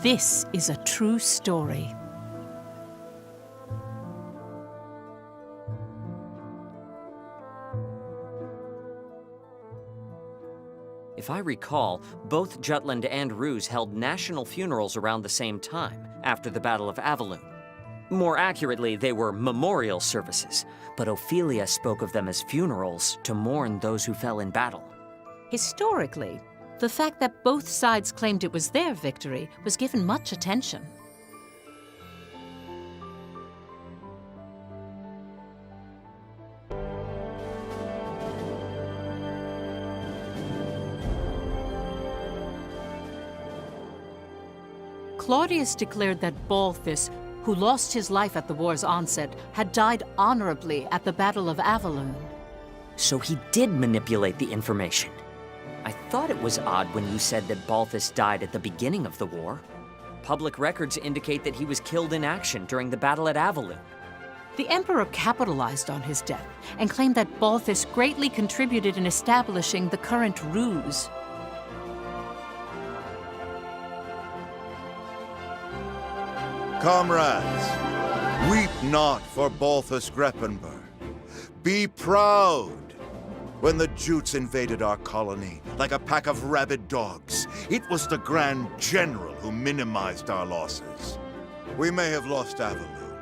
This is a true story. If I recall, both Jutland and Ruse held national funerals around the same time, after the Battle of Avaloon. More accurately, they were memorial services, but Ophelia spoke of them as funerals to mourn those who fell in battle. Historically, the fact that both sides claimed it was their victory was given much attention. Claudius declared that Balthus, who lost his life at the war's onset, had died honorably at the Battle of Avaloon. So he did manipulate the information. I thought it was odd when you said that Balthus died at the beginning of the war. Public records indicate that he was killed in action during the battle at Avaloon. The Emperor capitalized on his death and claimed that Balthus greatly contributed in establishing the current Ruse. Comrades, weep not for Balthus Greppenberg. Be proud. When the Jutes invaded our colony like a pack of rabid dogs, it was the Grand General who minimized our losses. We may have lost Avaloon,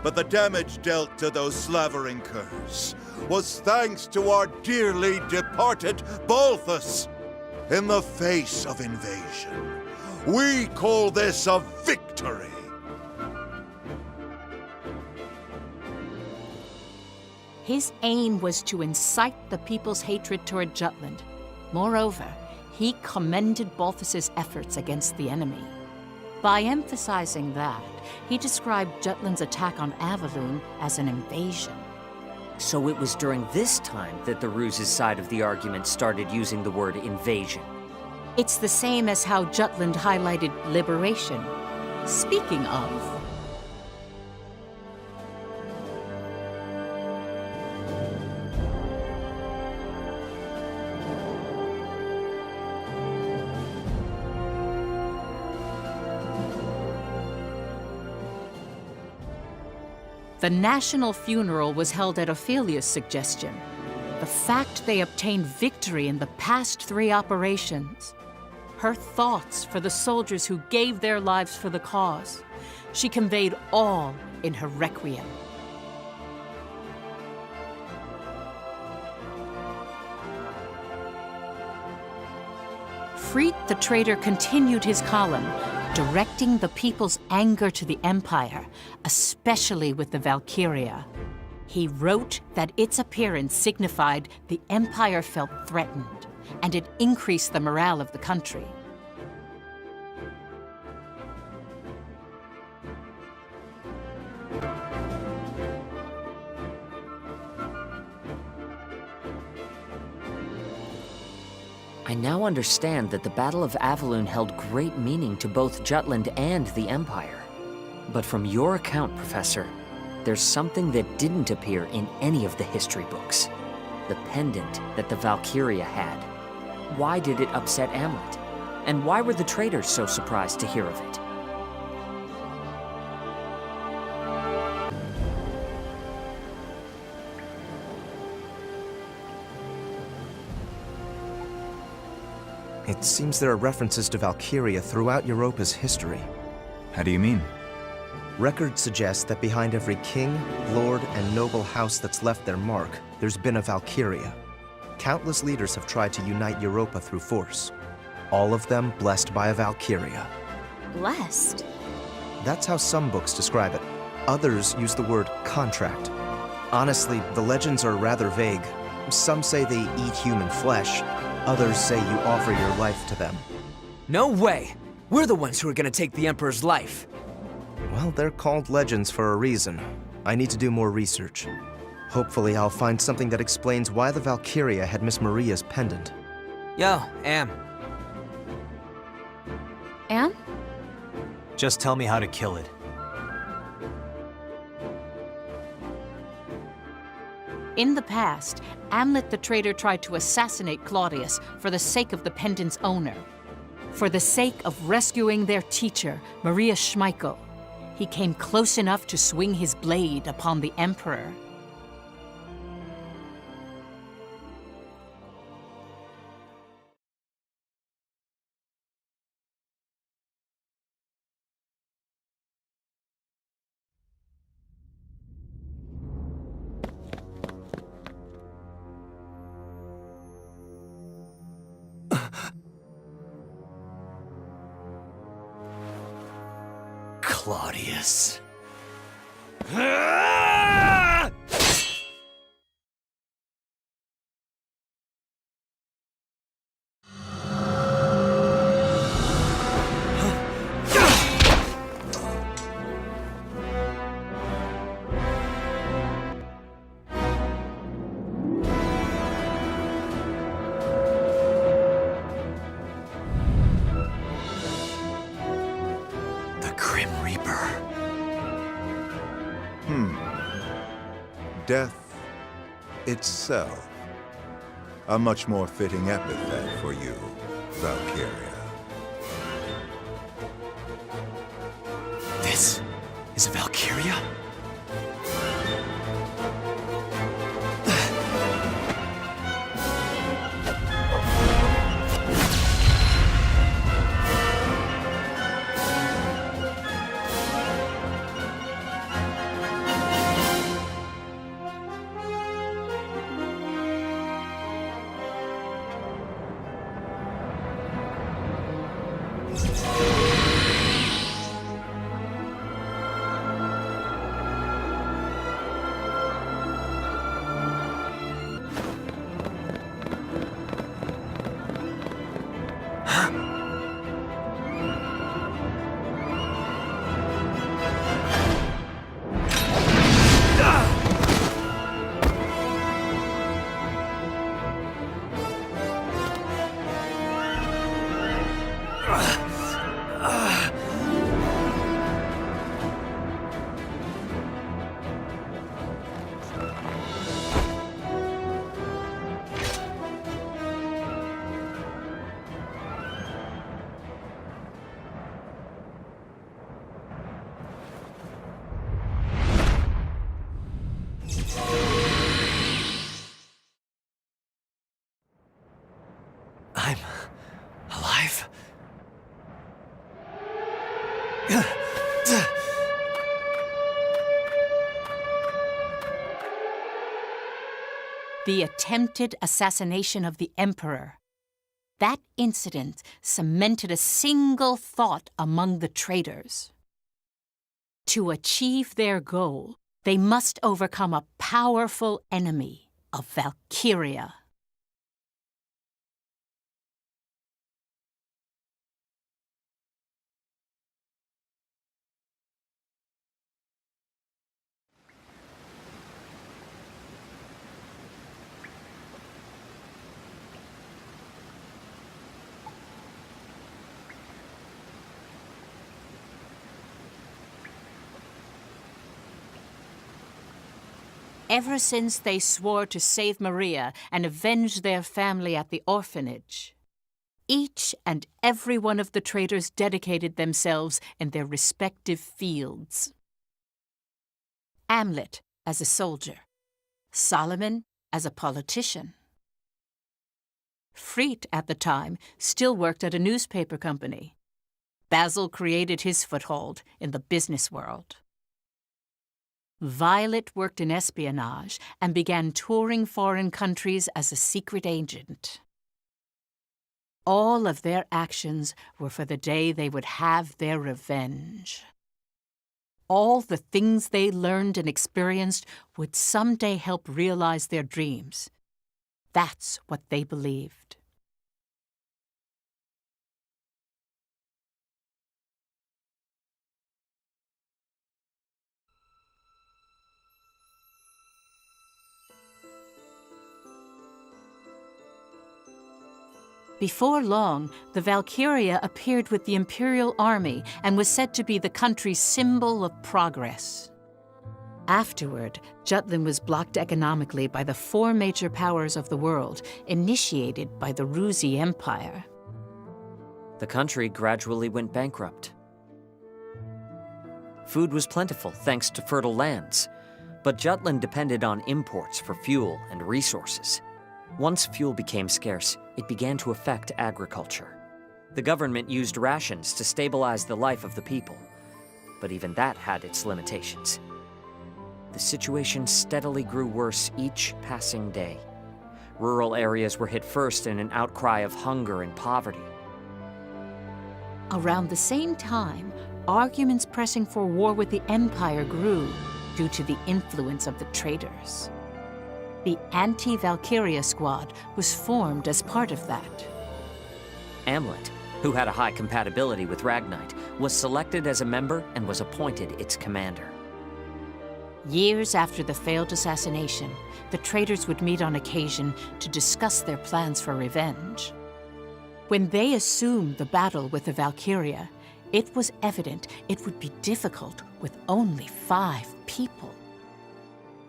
but the damage dealt to those slavering curs was thanks to our dearly departed Balthus. In the face of invasion, we call this a victory. His aim was to incite the people's hatred toward Jutland. Moreover, he commended Balthus's efforts against the enemy. By emphasizing that, he described Jutland's attack on Avaloon as an invasion. So it was during this time that the Ruse's side of the argument started using the word invasion. It's the same as how Jutland highlighted liberation. Speaking of, the national funeral was held at Ophelia's suggestion. The fact they obtained victory in the past 3 operations. Her thoughts for the soldiers who gave their lives for the cause. She conveyed all in her requiem. Frith the traitor continued his column, directing the people's anger to the Empire, especially with the Valkyria. He wrote that its appearance signified the Empire felt threatened, and it increased the morale of the country. I now understand that the Battle of Avaloon held great meaning to both Jutland and the Empire. But from your account, Professor, there's something that didn't appear in any of the history books. The pendant that the Valkyria had. Why did it upset Amlet? And why were the traitors so surprised to hear of it? It seems there are references to Valkyria throughout Europa's history. How do you mean? Records suggest that behind every king, lord, and noble house that's left their mark, there's been a Valkyria. Countless leaders have tried to unite Europa through force. All of them blessed by a Valkyria. Blessed? That's how some books describe it. Others use the word contract. Honestly, the legends are rather vague. Some say they eat human flesh. Others say you offer your life to them. No way! We're the ones who are gonna take the Emperor's life. Well, they're called legends for a reason. I need to do more research. Hopefully I'll find something that explains why the Valkyria had Miss Maria's pendant. Yo, Am. Anne? Just tell me how to kill it. In the past, Amlet the traitor tried to assassinate Claudius for the sake of the pendant's owner. For the sake of rescuing their teacher, Maria Schmeichel, he came close enough to swing his blade upon the Emperor. Claudius. The Grim Reaper. Death itself. A much more fitting epithet for you, Valkyria. This is a Valkyria? I'm alive? The attempted assassination of the Emperor. That incident cemented a single thought among the traitors. To achieve their goal, they must overcome a powerful enemy of Valkyria. Ever since they swore to save Maria and avenge their family at the orphanage, each and every one of the traitors dedicated themselves in their respective fields. Amlet as a soldier, Solomon as a politician. Freet, at the time, still worked at a newspaper company. Basil created his foothold in the business world. Violet worked in espionage and began touring foreign countries as a secret agent. All of their actions were for the day they would have their revenge. All the things they learned and experienced would someday help realize their dreams. That's what they believed. Before long, the Valkyria appeared with the Imperial Army and was said to be the country's symbol of progress. Afterward, Jutland was blocked economically by the 4 major powers of the world, initiated by the Ruzi Empire. The country gradually went bankrupt. Food was plentiful thanks to fertile lands, but Jutland depended on imports for fuel and resources. Once fuel became scarce, it began to affect agriculture. The government used rations to stabilize the life of the people, but even that had its limitations. The situation steadily grew worse each passing day. Rural areas were hit first in an outcry of hunger and poverty. Around the same time, arguments pressing for war with the Empire grew due to the influence of the traitors. The anti-Valkyria squad was formed as part of that. Amlet, who had a high compatibility with Ragnite, was selected as a member and was appointed its commander. Years after the failed assassination, the traitors would meet on occasion to discuss their plans for revenge. When they assumed the battle with the Valkyria, it was evident it would be difficult with only 5 people.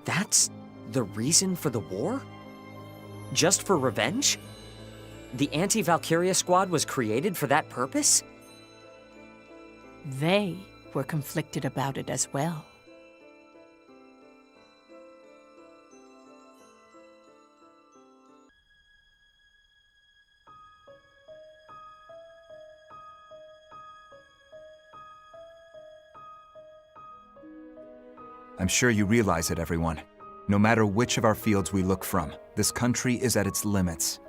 That's the reason for the war? Just for revenge? The anti-Valkyria squad was created for that purpose? They were conflicted about it as well. I'm sure you realize it, everyone. No matter which of our fields we look from, this country is at its limits.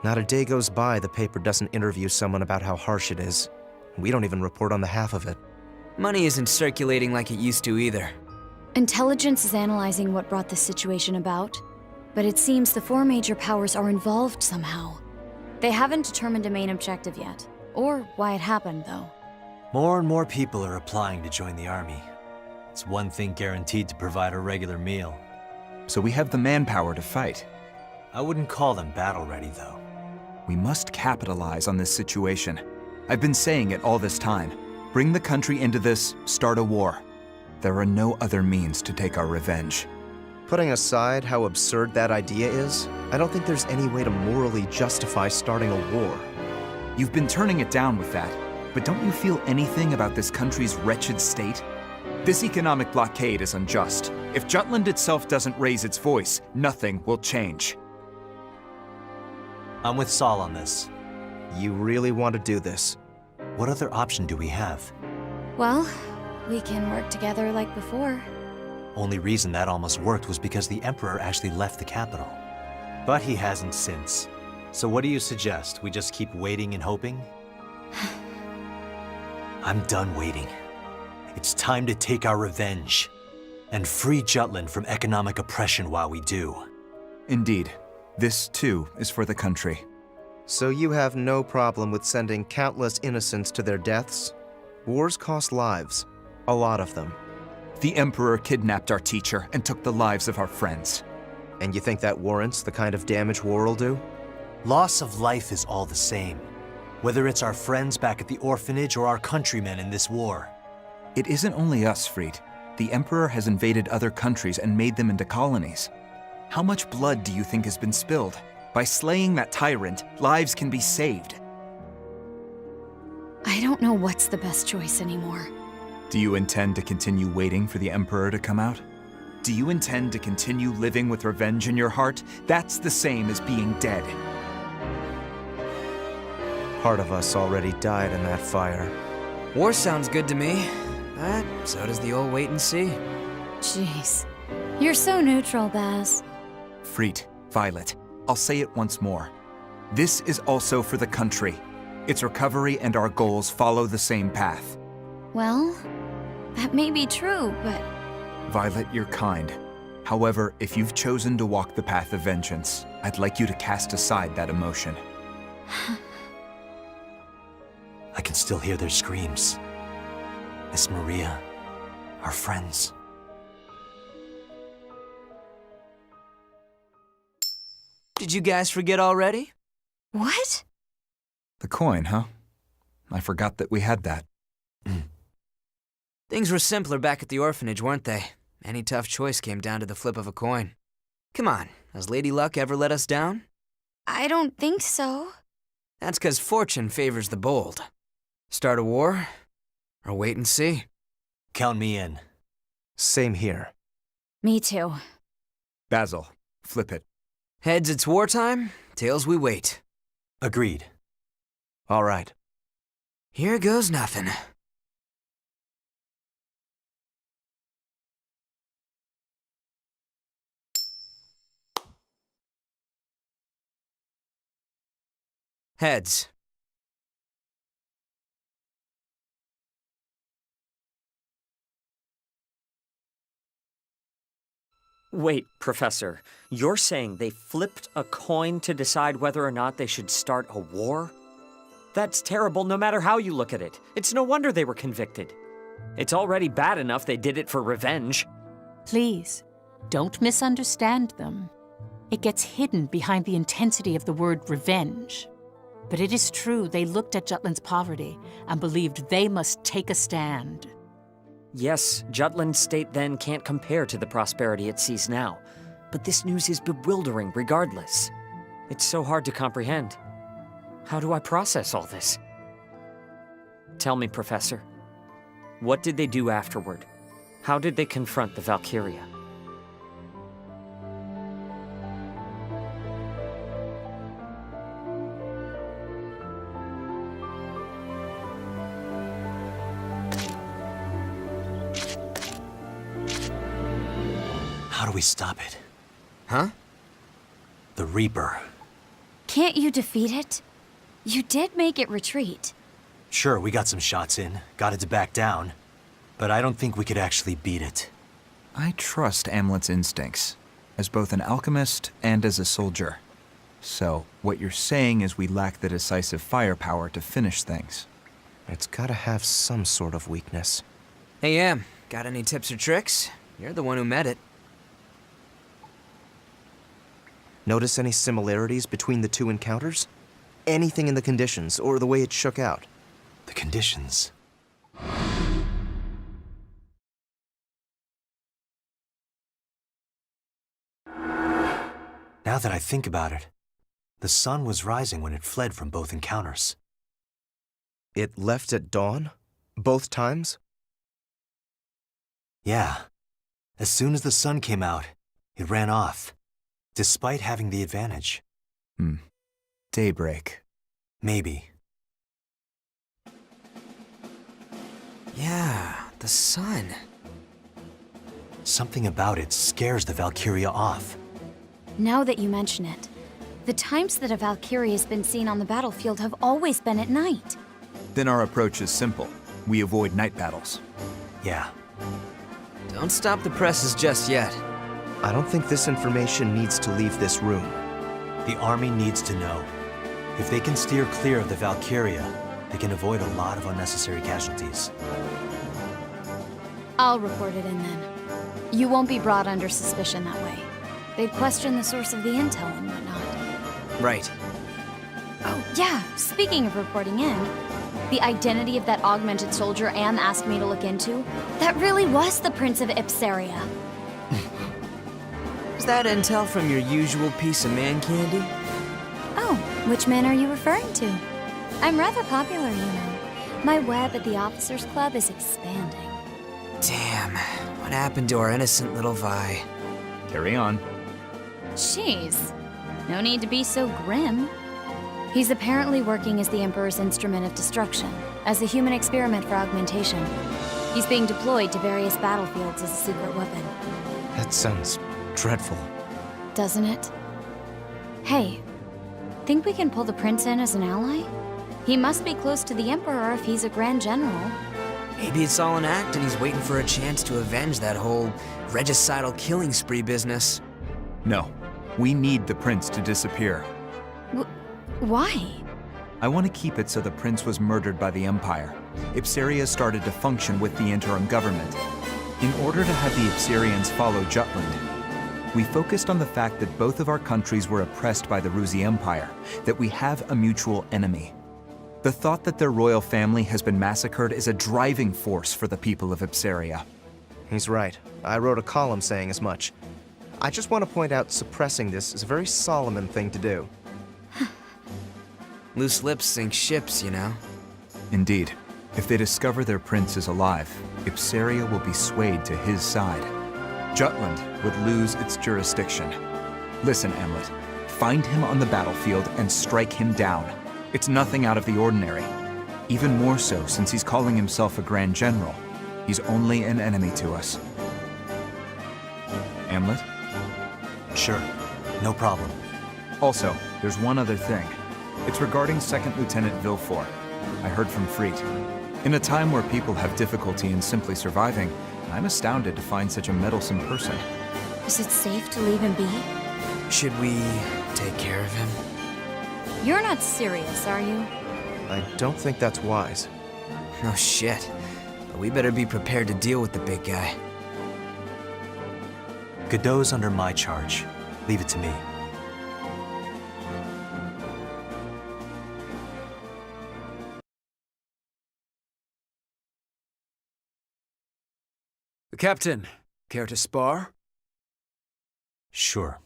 Not a day goes by the paper doesn't interview someone about how harsh it is. We don't even report on the half of it. Money isn't circulating like it used to either. Intelligence is analyzing what brought this situation about, but it seems the 4 major powers are involved somehow. They haven't determined a main objective yet, or why it happened, though. More and more people are applying to join the army. It's one thing guaranteed to provide a regular meal. So we have the manpower to fight. I wouldn't call them battle-ready, though. We must capitalize on this situation. I've been saying it all this time. Bring the country into this, start a war. There are no other means to take our revenge. Putting aside how absurd that idea is, I don't think there's any way to morally justify starting a war. You've been turning it down with that, but don't you feel anything about this country's wretched state? This economic blockade is unjust. If Jutland itself doesn't raise its voice, nothing will change. I'm with Saul on this. You really want to do this? What other option do we have? Well, we can work together like before. Only reason that almost worked was because the Emperor actually left the capital. But he hasn't since. So what do you suggest? We just keep waiting and hoping? I'm done waiting. It's time to take our revenge. And free Jutland from economic oppression while we do. Indeed. This, too, is for the country. So you have no problem with sending countless innocents to their deaths? Wars cost lives. A lot of them. The Emperor kidnapped our teacher and took the lives of our friends. And you think that warrants the kind of damage war will do? Loss of life is all the same. Whether it's our friends back at the orphanage or our countrymen in this war. It isn't only us, Fried. The Emperor has invaded other countries and made them into colonies. How much blood do you think has been spilled? By slaying that tyrant, lives can be saved. I don't know what's the best choice anymore. Do you intend to continue waiting for the Emperor to come out? Do you intend to continue living with revenge in your heart? That's the same as being dead. Part of us already died in that fire. War sounds good to me, but so does the old wait and see. Jeez. You're so neutral, Baz. Fried, Violet, I'll say it once more. This is also for the country. Its recovery and our goals follow the same path. Well, that may be true, but... Violet, you're kind. However, if you've chosen to walk the path of vengeance, I'd like you to cast aside that emotion. I can still hear their screams. Miss Maria, our friends. Did you guys forget already? What? The coin, huh? I forgot that we had that. Things were simpler back at the orphanage, weren't they? Any tough choice came down to the flip of a coin. Come on, has Lady Luck ever let us down? I don't think so. That's 'cause fortune favors the bold. Start a war? Or wait and see? Count me in. Same here. Me too. Basil, flip it. Heads, it's wartime. Tails, we wait. Agreed. All right. Here goes nothing. Heads. Wait, Professor, you're saying they flipped a coin to decide whether or not they should start a war? That's terrible no matter how you look at it. It's no wonder they were convicted. It's already bad enough they did it for revenge. Please, don't misunderstand them. It gets hidden behind the intensity of the word revenge. But it is true they looked at Jutland's poverty and believed they must take a stand. Yes, Jutland's state then can't compare to the prosperity it sees now. But this news is bewildering regardless. It's so hard to comprehend. How do I process all this? Tell me, Professor. What did they do afterward? How did they confront the Valkyria? How do we stop it? Huh? The Reaper. Can't you defeat it? You did make it retreat. Sure, we got some shots in, got it to back down, but I don't think we could actually beat it. I trust Amlet's instincts, as both an alchemist and as a soldier. So, what you're saying is we lack the decisive firepower to finish things. It's gotta have some sort of weakness. Hey, Em, got any tips or tricks? You're the one who met it. Notice any similarities between the two encounters? Anything in the conditions or the way it shook out? The conditions. Now that I think about it, the sun was rising when it fled from both encounters. It left at dawn? Both times? Yeah. As soon as the sun came out, it ran off, despite having the advantage. Daybreak. Maybe. Yeah, the sun. Something about it scares the Valkyria off. Now that you mention it, the times that a Valkyrie has been seen on the battlefield have always been at night. Then our approach is simple. We avoid night battles. Yeah. Don't stop the presses just yet. I don't think this information needs to leave this room. The army needs to know. If they can steer clear of the Valkyria, they can avoid a lot of unnecessary casualties. I'll report it in then. You won't be brought under suspicion that way. They'd question the source of the intel and whatnot. Right. Oh, yeah, speaking of reporting in, the identity of that augmented soldier Am asked me to look into, that really was the Prince of Ipsaria. Is that intel from your usual piece of man candy? Oh, which man are you referring to? I'm rather popular, you know. My web at the Officers Club is expanding. Damn, what happened to our innocent little Vi? Carry on. Jeez, no need to be so grim. He's apparently working as the Emperor's instrument of destruction, as a human experiment for augmentation. He's being deployed to various battlefields as a secret weapon. That sounds dreadful. Doesn't it? Hey, think we can pull the Prince in as an ally? He must be close to the Emperor if he's a Grand General. Maybe it's all an act and he's waiting for a chance to avenge that whole regicidal killing spree business. No. We need the prince to disappear. Why? I want to keep it so the prince was murdered by the Empire. Ipsaria started to function with the interim government. In order to have the Ipsarians follow Jutland, we focused on the fact that both of our countries were oppressed by the Ruzi Empire, that we have a mutual enemy. The thought that their royal family has been massacred is a driving force for the people of Ipsaria. He's right. I wrote a column saying as much. I just want to point out suppressing this is a very Solomon thing to do. Loose lips sink ships, you know? Indeed. If they discover their prince is alive, Ipsaria will be swayed to his side. Jutland would lose its jurisdiction. Listen, Emlet. Find him on the battlefield and strike him down. It's nothing out of the ordinary. Even more so since he's calling himself a Grand General. He's only an enemy to us. Emlet? Sure, no problem. Also, there's one other thing. It's regarding 2nd Lieutenant Villefort. I heard from Freet. In a time where people have difficulty in simply surviving, I'm astounded to find such a meddlesome person. Is it safe to leave him be? Should we take care of him? You're not serious, are you? I don't think that's wise. No shit. But we better be prepared to deal with the big guy. Godot's under my charge. Leave it to me. Captain, care to spar? Sure.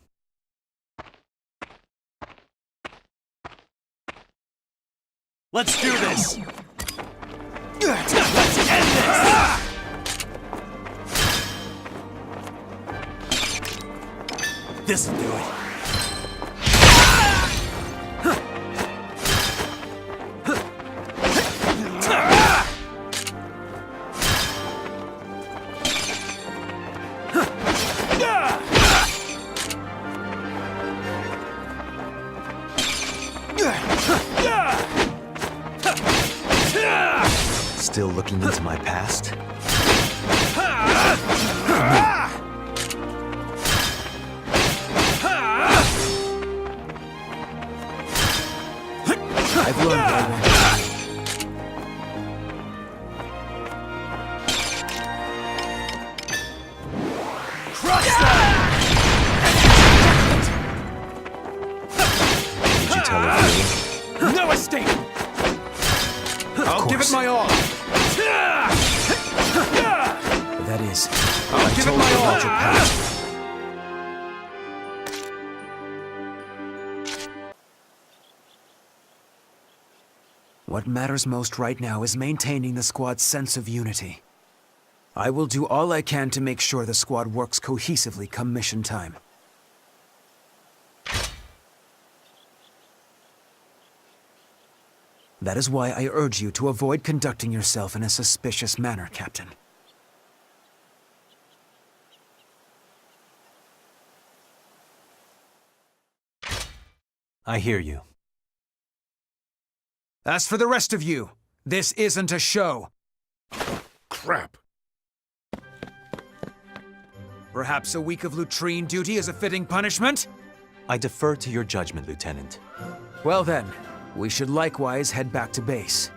Let's do this! Let's end this! This'll do it. Still looking into my past? I've learned what I want to Did you tell her really? No escape! I'll give it my all! That is, I'll give it my all! About your past. what matters most right now is maintaining the squad's sense of unity. I will do all I can to make sure the squad works cohesively come mission time. That is why I urge you to avoid conducting yourself in a suspicious manner, Captain. I hear you. As for the rest of you, this isn't a show. Crap. Perhaps a week of latrine duty is a fitting punishment? I defer to your judgment, Lieutenant. Well then, we should likewise head back to base.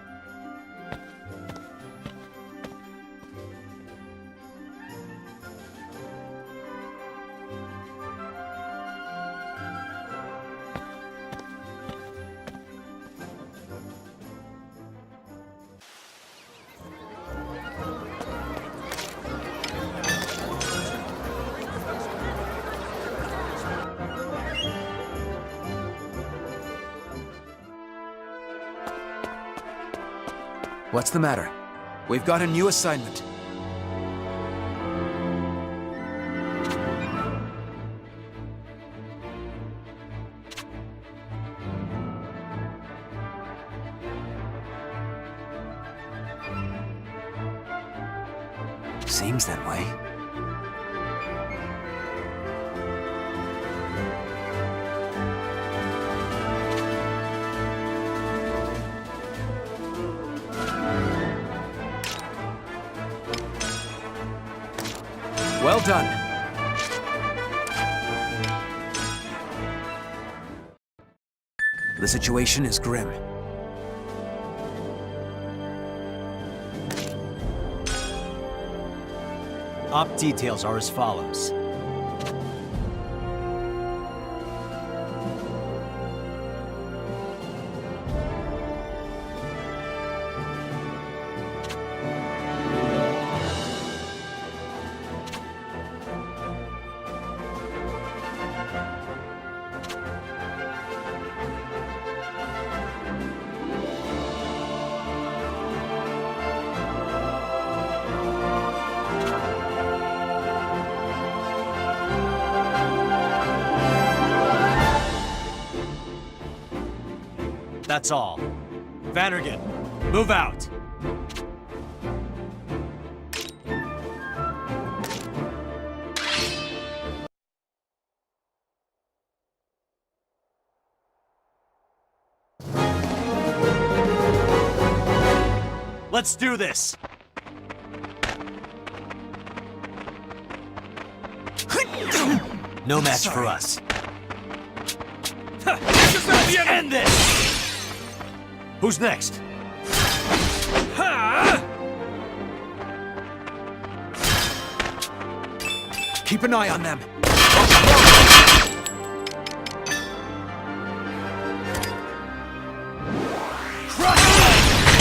What's the matter? We've got a new assignment. Seems that way. Well done. The situation is grim. Op details are as follows. that's all. Vannergan, move out. Let's do this! No match for us. Let's end this! Who's next? Keep an eye on them.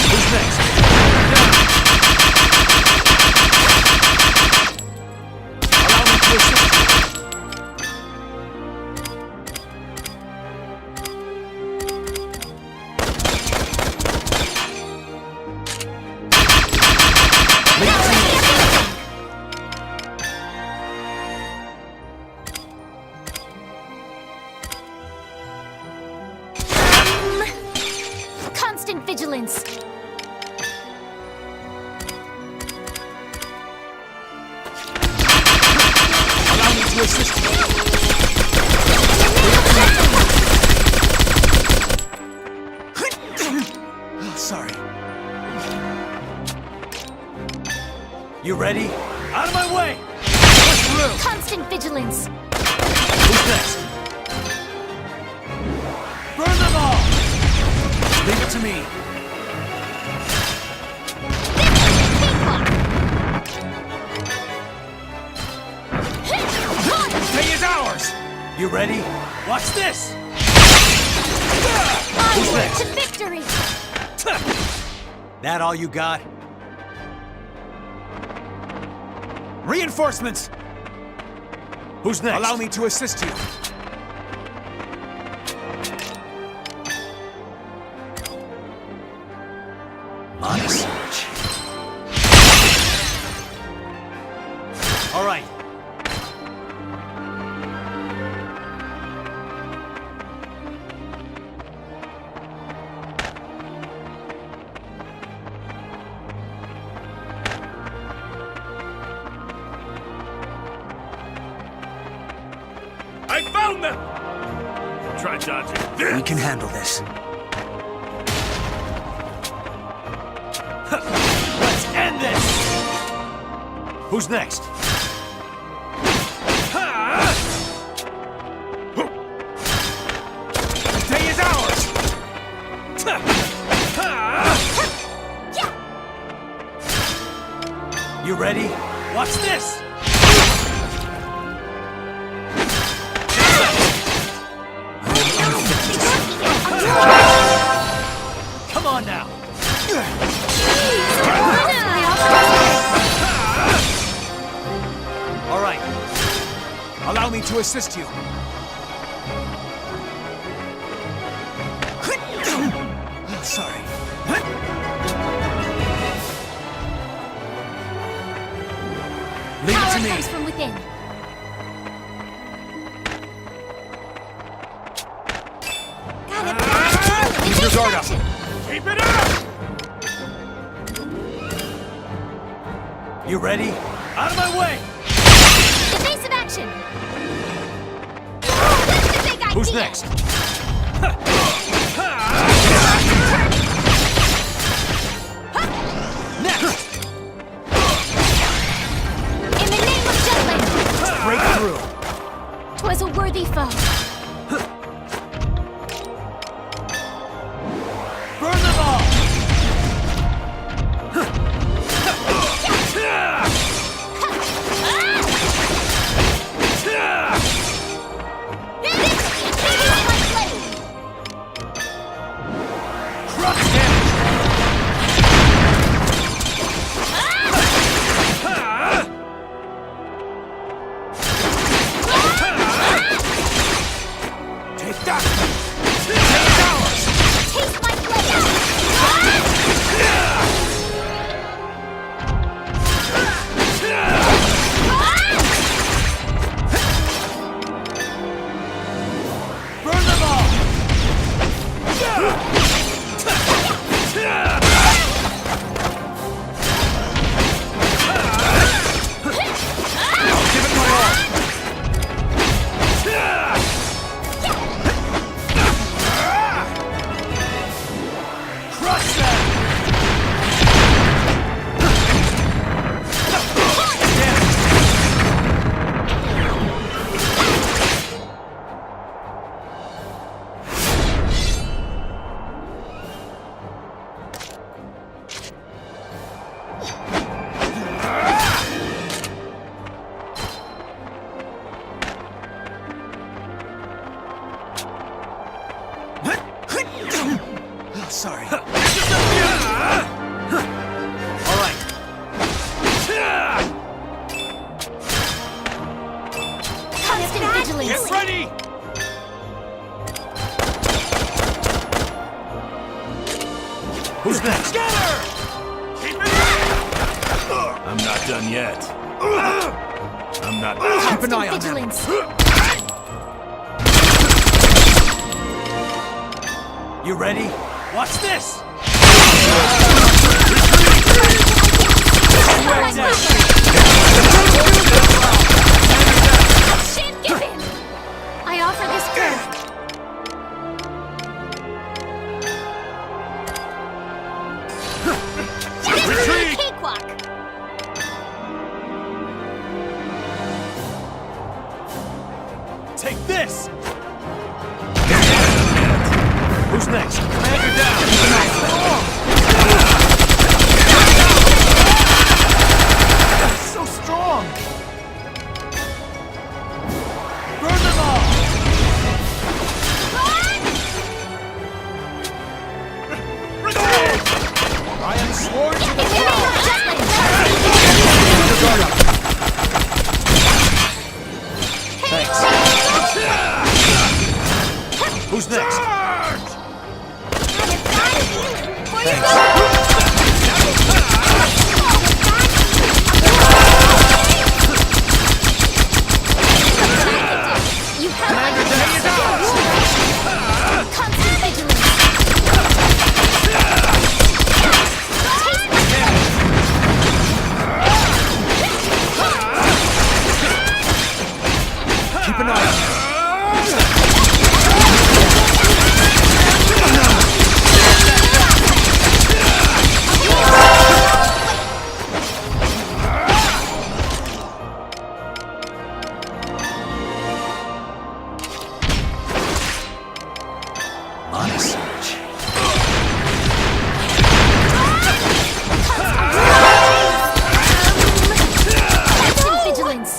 Who's next? Allow me to assist you. Constant vigilance. Allow me to assist you. Sorry. You ready? Out of my way! Constant vigilance. Who's next? Burn them all! Leave it to me. Day is ours! You ready? Watch this! Who's Onward next? to victory. That all you got? Reinforcements! Who's next? Allow me to assist you. On search. All right. I found them! Try dodging this! We can handle this. Let's end this! Who's next? The day is ours! You ready? Watch this! Come on now! All right. Allow me to assist you. Sorry. Leave it Power to me. comes from within. Keep your guard up. Keep it up! You ready? Out of my way! Evasive action. That's the big idea. Who's next? Next! In the name of Jutland, Break through! 'twas a worthy foe. Burn them all! Crush them! ready! Who's next? Get her! Keep it up! I'm not done yet. I'm not done. Keep an eye on them. Vigilance. You ready? Watch this! Shan't give in! I offer this gift. Retreat! Cakewalk! Take this! Who's next? Commander down! So strong! Burn them all! I am sworn to the Thanks. Who's next? You have constant vigilance. Keep an eye on them. On a search. Constant vigilance.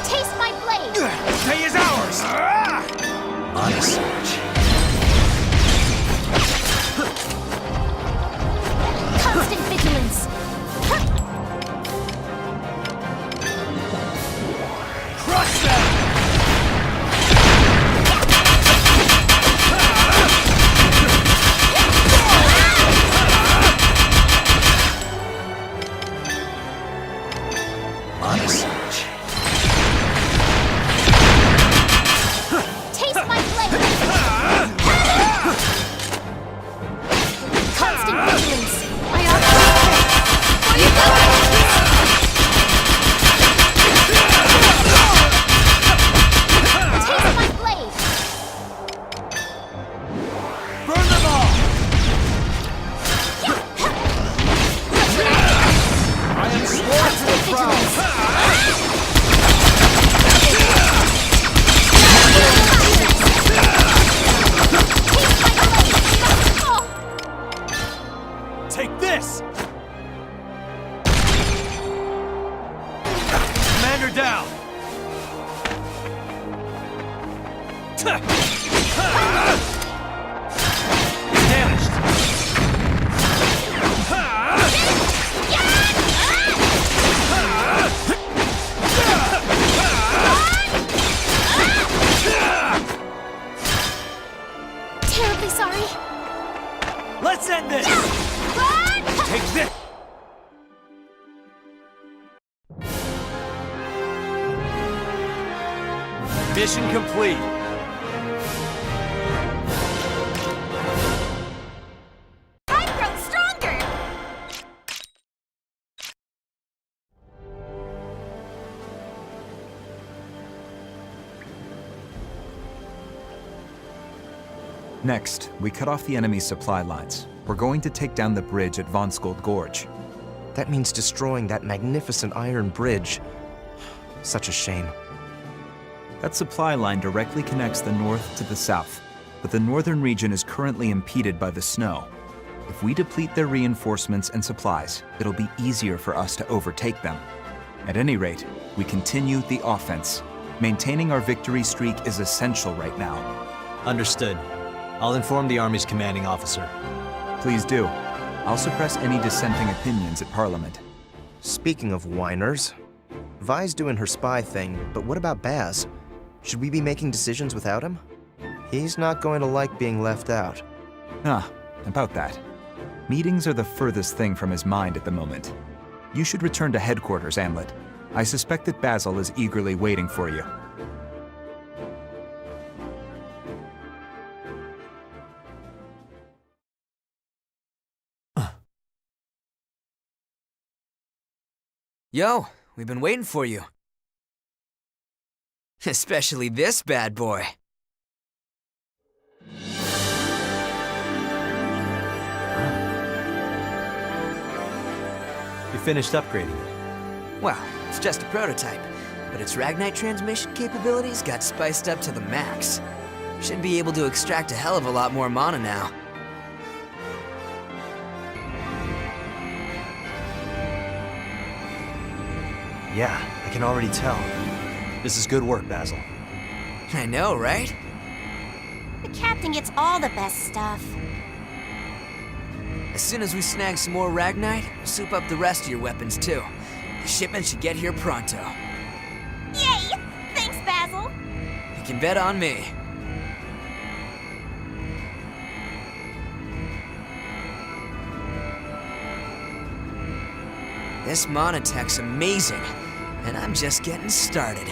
Taste my blade. Day is ours! On a search. Constant vigilance. Crush them! On a search. Taste my blade. Constant vigilance. I offer for you go. Taste my blade. Burn them all! I am sworn to the Vigilance. Take this! Commander down! Damaged! Terribly sorry. Let's end this! Take this! Mission complete. I've grown stronger. Next, we cut off the enemy's supply lines. We're going to take down the bridge at Von Skold Gorge. That means destroying that magnificent iron bridge. Such a shame. That supply line directly connects the north to the south, but the northern region is currently impeded by the snow. If we deplete their reinforcements and supplies, it'll be easier for us to overtake them. At any rate, we continue the offense. Maintaining our victory streak is essential right now. Understood. I'll inform the Army's commanding officer. Please do. I'll suppress any dissenting opinions at Parliament. Speaking of whiners, Vi's doing her spy thing, but what about Baz? Should we be making decisions without him? He's not going to like being left out. Ah, about that. Meetings are the furthest thing from his mind at the moment. You should return to headquarters, Amlet. I suspect that Basil is eagerly waiting for you. Yo, we've been waiting for you. Especially this bad boy. You finished upgrading it. Well, it's just a prototype, but its Ragnite transmission capabilities got spiced up to the max. Should be able to extract a hell of a lot more mana now. Yeah, I can already tell. This is good work, Basil. I know, right? The captain gets all the best stuff. As soon as we snag some more Ragnite, we'll soup up the rest of your weapons too. The shipment should get here pronto. Yay! Thanks, Basil. You can bet on me. This mana tech's amazing, and I'm just getting started.